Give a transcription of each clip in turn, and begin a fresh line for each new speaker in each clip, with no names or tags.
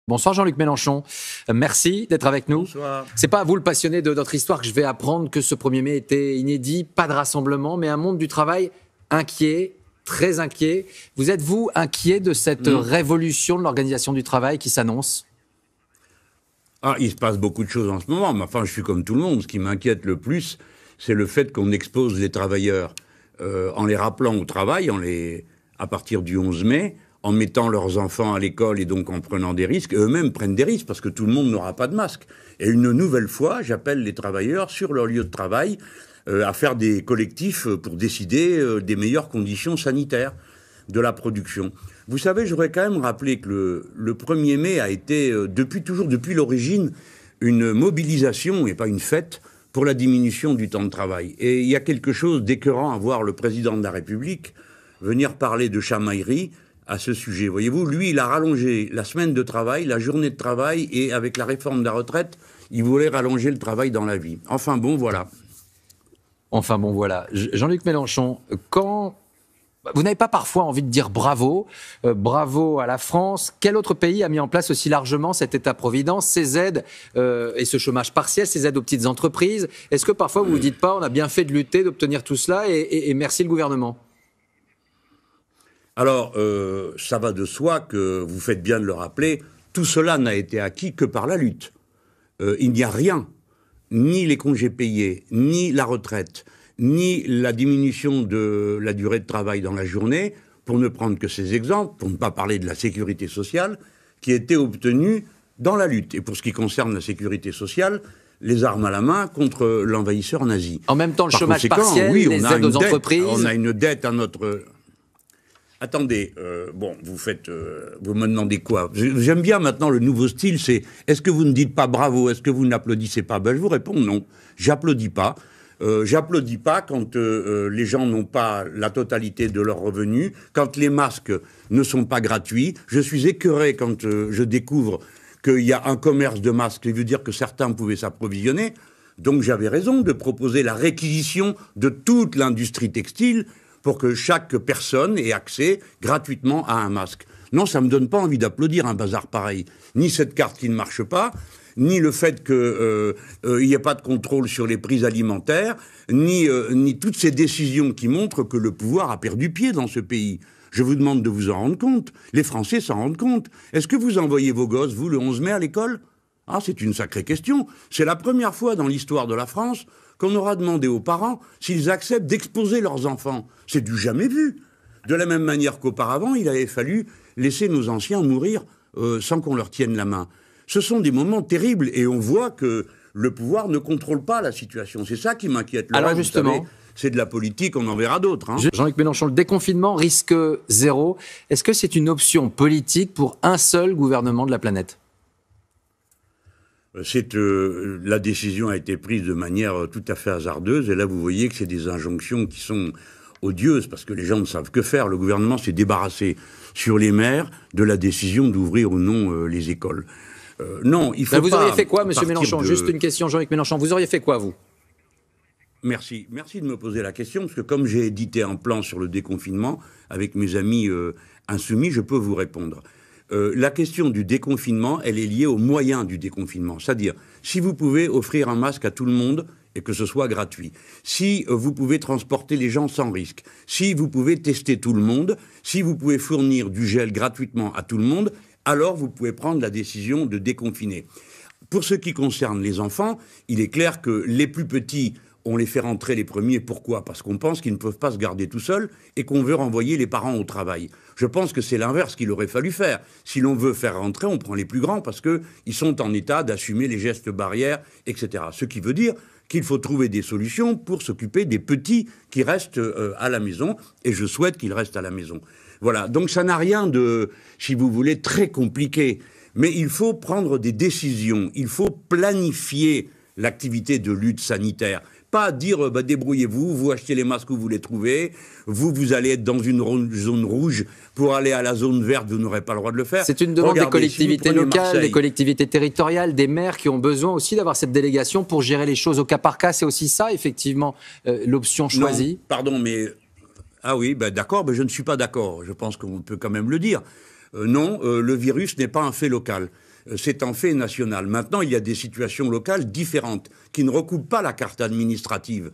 Bonsoir Jean-Luc Mélenchon, merci d'être avec nous.
Bonsoir.
C'est pas à vous le passionné de notre histoire que je vais apprendre que ce 1er mai était inédit, pas de rassemblement, mais un monde du travail inquiet, très inquiet. Vous êtes-vous inquiet de cette révolution de l'organisation du travail qui s'annonce ?
Il se passe beaucoup de choses en ce moment, mais enfin je suis comme tout le monde. Ce qui m'inquiète le plus, c'est le fait qu'on expose les travailleurs en les rappelant au travail, à partir du 11 mai, en mettant leurs enfants à l'école et donc en prenant des risques. Eux-mêmes prennent des risques parce que tout le monde n'aura pas de masque. Et une nouvelle fois, j'appelle les travailleurs sur leur lieu de travail à faire des collectifs pour décider des meilleures conditions sanitaires de la production. Vous savez, je voudrais quand même rappeler que le 1er mai a été, depuis l'origine, une mobilisation et pas une fête pour la diminution du temps de travail. Et il y a quelque chose d'écœurant à voir le président de la République venir parler de chamaillerie à ce sujet. Voyez-vous, lui, il a rallongé la semaine de travail, la journée de travail, et avec la réforme de la retraite, il voulait rallonger le travail dans la vie. Enfin bon, voilà.
Jean-Luc Mélenchon, vous n'avez pas parfois envie de dire bravo, bravo à la France. Quel autre pays a mis en place aussi largement cet État-providence, ces aides et ce chômage partiel, ces aides aux petites entreprises? Est-ce que parfois vous vous dites pas, on a bien fait de lutter, d'obtenir tout cela et merci le gouvernement?
Alors, ça va de soi que vous faites bien de le rappeler, tout cela n'a été acquis que par la lutte. Il n'y a rien, ni les congés payés, ni la retraite, ni la diminution de la durée de travail dans la journée, pour ne prendre que ces exemples, pour ne pas parler de la sécurité sociale, qui était obtenue dans la lutte. Et pour ce qui concerne la sécurité sociale, les armes à la main contre l'envahisseur nazi.
En même temps, le chômage partiel,
oui,
les aides aux entreprises...
On a une dette à notre... Attendez, vous me demandez quoi? J'aime bien maintenant le nouveau style, c'est est-ce que vous ne dites pas bravo, est-ce que vous n'applaudissez pas? Je vous réponds non, j'applaudis pas. J'applaudis pas quand les gens n'ont pas la totalité de leurs revenus, quand les masques ne sont pas gratuits. Je suis écœuré quand je découvre qu'il y a un commerce de masques, qui veut dire que certains pouvaient s'approvisionner. Donc j'avais raison de proposer la réquisition de toute l'industrie textile pour que chaque personne ait accès gratuitement à un masque. Non, ça ne me donne pas envie d'applaudir un bazar pareil. Ni cette carte qui ne marche pas, ni le fait qu'il n'y ait pas de contrôle sur les prix alimentaires, ni toutes ces décisions qui montrent que le pouvoir a perdu pied dans ce pays. Je vous demande de vous en rendre compte. Les Français s'en rendent compte. Est-ce que vous envoyez vos gosses, vous, le 11 mai à l'école ? C'est une sacrée question. C'est la première fois dans l'histoire de la France qu'on aura demandé aux parents s'ils acceptent d'exposer leurs enfants. C'est du jamais vu. De la même manière qu'auparavant, il avait fallu laisser nos anciens mourir sans qu'on leur tienne la main. Ce sont des moments terribles et on voit que le pouvoir ne contrôle pas la situation. C'est ça qui m'inquiète.
Alors justement,
c'est de la politique, on en verra d'autres.
Jean-Luc Mélenchon, le déconfinement risque zéro. Est-ce que c'est une option politique pour un seul gouvernement de la planète ?
La décision a été prise de manière tout à fait hasardeuse. Et là, vous voyez que c'est des injonctions qui sont odieuses parce que les gens ne savent que faire. Le gouvernement s'est débarrassé sur les maires de la décision d'ouvrir ou non les écoles. Non, il faut
vous
pas...
auriez fait quoi, monsieur Mélenchon ? Juste une question, Jean-Luc Mélenchon. Vous auriez fait quoi, vous ?
Merci de me poser la question, parce que comme j'ai édité un plan sur le déconfinement avec mes amis insoumis, je peux vous répondre. La question du déconfinement, elle est liée aux moyens du déconfinement. C'est-à-dire, si vous pouvez offrir un masque à tout le monde et que ce soit gratuit, si vous pouvez transporter les gens sans risque, si vous pouvez tester tout le monde, si vous pouvez fournir du gel gratuitement à tout le monde, alors vous pouvez prendre la décision de déconfiner. Pour ce qui concerne les enfants, il est clair que les plus petits, on les fait rentrer les premiers. Pourquoi ? Parce qu'on pense qu'ils ne peuvent pas se garder tout seuls et qu'on veut renvoyer les parents au travail. Je pense que c'est l'inverse qu'il aurait fallu faire. Si l'on veut faire rentrer, on prend les plus grands parce qu'ils sont en état d'assumer les gestes barrières, etc. Ce qui veut dire qu'il faut trouver des solutions pour s'occuper des petits qui restent à la maison, et je souhaite qu'ils restent à la maison. Voilà, donc ça n'a rien de, si vous voulez, très compliqué. Mais il faut prendre des décisions, il faut planifier l'activité de lutte sanitaire. Pas dire débrouillez-vous, vous achetez les masques où vous les trouvez, vous allez être dans une zone rouge, pour aller à la zone verte, vous n'aurez pas le droit de le faire.
C'est une demande des collectivités locales, des collectivités territoriales, des maires qui ont besoin aussi d'avoir cette délégation pour gérer les choses au cas par cas. C'est aussi ça, effectivement, l'option choisie.
Non, pardon, mais... Ah oui, d'accord, mais je ne suis pas d'accord. Je pense qu'on peut quand même le dire. Non, le virus n'est pas un fait local. c'est un fait national. Maintenant, il y a des situations locales différentes qui ne recoupent pas la carte administrative,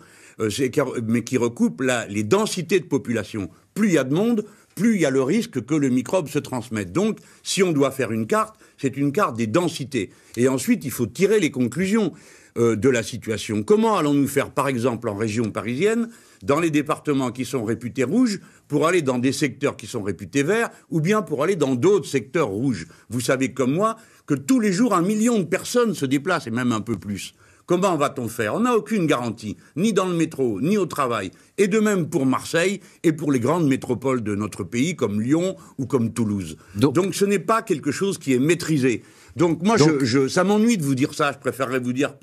mais qui recoupent les densités de population. Plus il y a de monde, plus il y a le risque que le microbe se transmette. Donc, si on doit faire une carte, c'est une carte des densités. Et ensuite, il faut tirer les conclusions de la situation. Comment allons-nous faire, par exemple, en région parisienne, dans les départements qui sont réputés rouges, pour aller dans des secteurs qui sont réputés verts, ou bien pour aller dans d'autres secteurs rouges? Vous savez comme moi que tous les jours, 1 million de personnes se déplacent, et même un peu plus. Comment va-t-on faire? On n'a aucune garantie, ni dans le métro, ni au travail. Et de même pour Marseille et pour les grandes métropoles de notre pays, comme Lyon ou comme Toulouse. Donc ce n'est pas quelque chose qui est maîtrisé. Donc moi, ça m'ennuie de vous dire ça. Je préférerais vous dire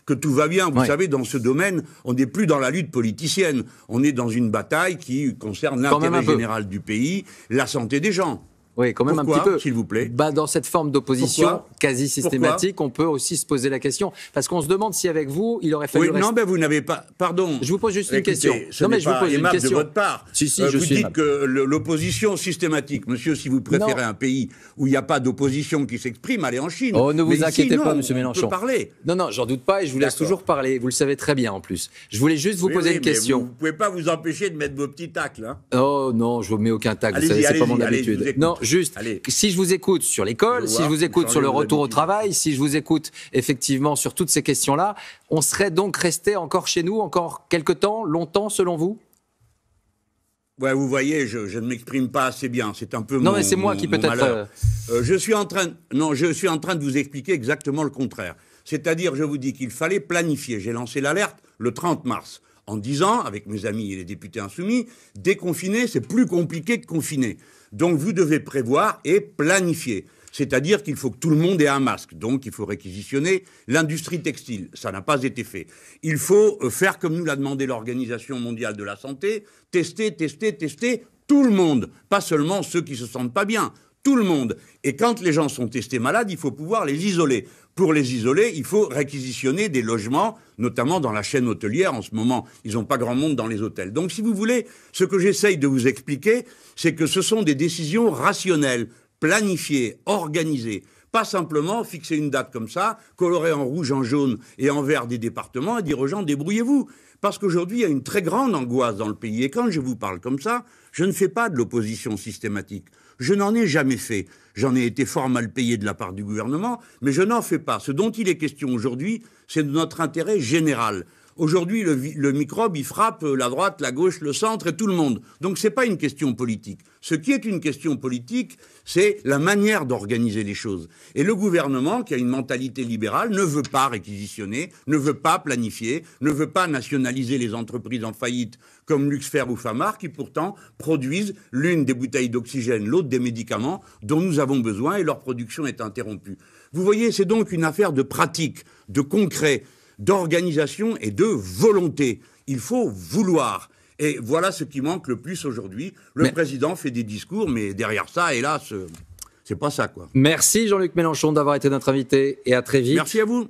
que tout va bien. Vous savez, dans ce domaine, on n'est plus dans la lutte politicienne. On est dans une bataille qui concerne l'intérêt général du pays, la santé des gens.
Oui, quand même un petit peu.
S'il vous plaît.
Dans cette forme d'opposition quasi systématique, on peut aussi se poser la question. Parce qu'on se demande si avec vous, il aurait fallu...
Oui, non, mais vous n'avez pas... Pardon.
Je vous pose juste une question.
Non, mais je vous pose une question. De votre part.
Si,
vous dites que l'opposition systématique, monsieur, si vous préférez un pays où il n'y a pas d'opposition qui s'exprime, allez en Chine.
Oh, ne vous inquiétez pas, monsieur Mélenchon.
On peut parler.
Non, j'en doute pas et je vous laisse toujours parler. Vous le savez très bien, en plus. Je voulais juste vous poser une question.
Vous ne pouvez pas vous empêcher de mettre vos petits tacles. Hein.
Oh non, je ne mets aucun tacle. Vous savez, c'est pas mon habitude. Non, juste... Si je vous écoute sur l'école, si je vous écoute sur le retour au travail, si je vous écoute effectivement sur toutes ces questions-là, on serait donc resté encore chez nous, encore quelque temps, longtemps selon vous?
Ouais, vous voyez, je ne m'exprime pas assez bien. C'est un peu
non, mais c'est moi qui peut-être...
je suis en train de vous expliquer exactement le contraire. C'est-à-dire, je vous dis qu'il fallait planifier. J'ai lancé l'alerte le 30 mars. En disant, avec mes amis et les députés insoumis, déconfiner, c'est plus compliqué que confiner. Donc vous devez prévoir et planifier. C'est-à-dire qu'il faut que tout le monde ait un masque. Donc il faut réquisitionner l'industrie textile. Ça n'a pas été fait. Il faut faire comme nous l'a demandé l'Organisation mondiale de la santé, tester tout le monde. Pas seulement ceux qui se sentent pas bien. Tout le monde. Et quand les gens sont testés malades, il faut pouvoir les isoler. Pour les isoler, il faut réquisitionner des logements, notamment dans la chaîne hôtelière. En ce moment, ils n'ont pas grand monde dans les hôtels. Donc, si vous voulez, ce que j'essaye de vous expliquer, c'est que ce sont des décisions rationnelles, planifiées, organisées. Pas simplement fixer une date comme ça, colorer en rouge, en jaune et en vert des départements et dire aux gens, débrouillez-vous. Parce qu'aujourd'hui, il y a une très grande angoisse dans le pays. Et quand je vous parle comme ça, je ne fais pas de l'opposition systématique. Je n'en ai jamais fait. J'en ai été fort mal payé de la part du gouvernement, mais je n'en fais pas. Ce dont il est question aujourd'hui, c'est de notre intérêt général. Aujourd'hui, le microbe, il frappe la droite, la gauche, le centre et tout le monde. Donc ce n'est pas une question politique. Ce qui est une question politique, c'est la manière d'organiser les choses. Et le gouvernement, qui a une mentalité libérale, ne veut pas réquisitionner, ne veut pas planifier, ne veut pas nationaliser les entreprises en faillite comme Luxfer ou Famar, qui pourtant produisent l'une des bouteilles d'oxygène, l'autre des médicaments dont nous avons besoin et leur production est interrompue. Vous voyez, c'est donc une affaire de pratique, de concret, d'organisation et de volonté. Il faut vouloir. Et voilà ce qui manque le plus aujourd'hui. Le président fait des discours, mais derrière ça, hélas, c'est pas ça, quoi.
Merci Jean-Luc Mélenchon d'avoir été notre invité et à très vite.
Merci à vous.